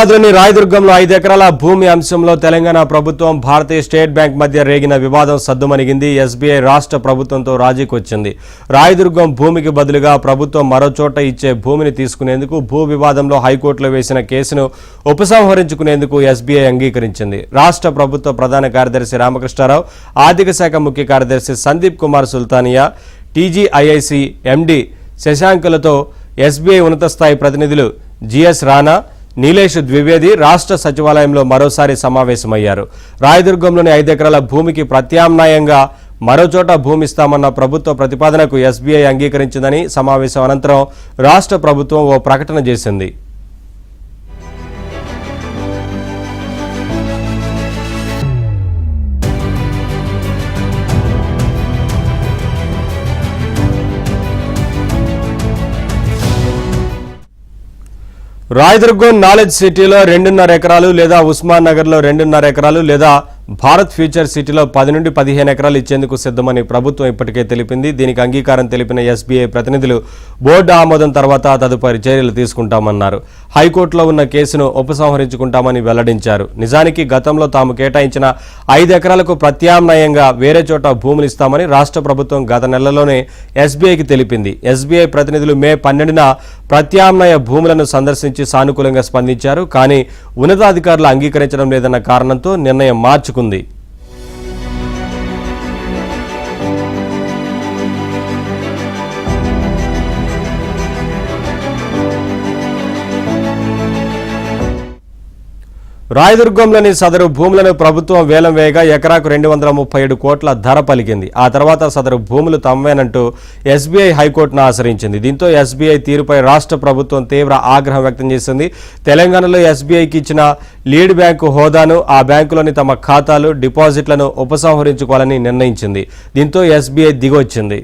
హైదరాబాద్లోని రాయదుర్గంలో 5 ఎకరాల భూమి అంశంలో తెలంగాణ ప్రభుత్వం భారతీయ స్టేట్ బ్యాంక్ మధ్య రేగిన వివాదం సద్దుమణిగింది. ఎస్బీఐ రాష్ట్ర ప్రభుత్వంతో రాజీకి వచ్చింది. రాయదుర్గం భూమికి బదులుగా ప్రభుత్వం మరో చోట ఇచ్చే భూమిని తీసుకునేందుకు భూ వివాదంలో హైకోర్టులో వేసిన కేసును ఉపసంహరించుకునేందుకు ఎస్బీఐ అంగీకరించింది. రాష్ట్ర ప్రభుత్వ ప్రధాన కార్యదర్శి రామకృష్ణారావు, ఆర్థిక శాఖ ముఖ్య కార్యదర్శి సందీప్ కుమార్ సుల్తానియా, టీజీఐఐసి ఎండీ శశాంకులతో ఎస్బీఐ ఉన్నత స్థాయి ప్రతినిధులు జిఎస్ రాణా, నీలేష్ ద్వివేది రాష్ట్ర సచివాలయంలో మరోసారి సమావేశమయ్యారు. రాయదుర్గంలోని 5 ఎకరాల భూమికి ప్రత్యామ్నాయంగా మరోచోట భూమి ఇస్తామన్న ప్రభుత్వ ప్రతిపాదనకు ఎస్బీఐ అంగీకరించిందని సమావేశం అనంతరం రాష్ట్ర ప్రభుత్వం ఓ ప్రకటన చేసింది. రాయదుర్గం నాలెడ్జ్ సిటీలో 2.5 ఎకరాలు లేదా ఉస్మాన్ నగర్లో 2.5 ఎకరాలు లేదా భారత్ ఫ్యూచర్ సిటీలో 10 నుండి 15 ఎకరాలు ఇచ్చేందుకు సిద్ధమని ప్రభుత్వం ఇప్పటికే తెలిపింది. దీనికి అంగీకారం తెలిపిన ఎస్బీఐ ప్రతినిధులు బోర్డు ఆమోదం తర్వాత తదుపరి చర్యలు తీసుకుంటామన్నారు. హైకోర్టులో ఉన్న కేసును ఉపసంహరించుకుంటామని వెల్లడించారు. నిజానికి గతంలో తాము కేటాయించిన 5 ఎకరాలకు ప్రత్యామ్నాయంగా వేరే చోట భూములు ఇస్తామని రాష్ట్ర ప్రభుత్వం గత నెలలోనే ఎస్బీఐకి తెలిపింది. ఎస్బీఐ ప్రతినిధులు మే 12న ప్రత్యామ్నాయ భూములను సందర్శించి సానుకూలంగా స్పందించారు. కానీ ఉన్నతాధికారులు అంగీకరించడం లేదన్న కారణంతో నిర్ణయం మార్చుకుంది. రాయదుర్గంలోని సదరు భూములను ప్రభుత్వం వేలం వేయగా ఎకరాకు 237 కోట్ల ధర పలికింది. ఆ తర్వాత సదరు భూములు తమవేనంటూ ఎస్బీఐ హైకోర్టును ఆశ్రయించింది. దీంతో ఎస్బీఐ తీరుపై రాష్ట్ర ప్రభుత్వం తీవ్ర ఆగ్రహం వ్యక్తం చేసింది. తెలంగాణలో ఎస్బీఐకి ఇచ్చిన లీడ్ బ్యాంకు హోదాను, ఆ బ్యాంకులోని తమ ఖాతాలు, డిపాజిట్లను ఉపసంహరించుకోవాలని నిర్ణయించింది. దీంతో ఎస్బీఐ దిగొచ్చింది.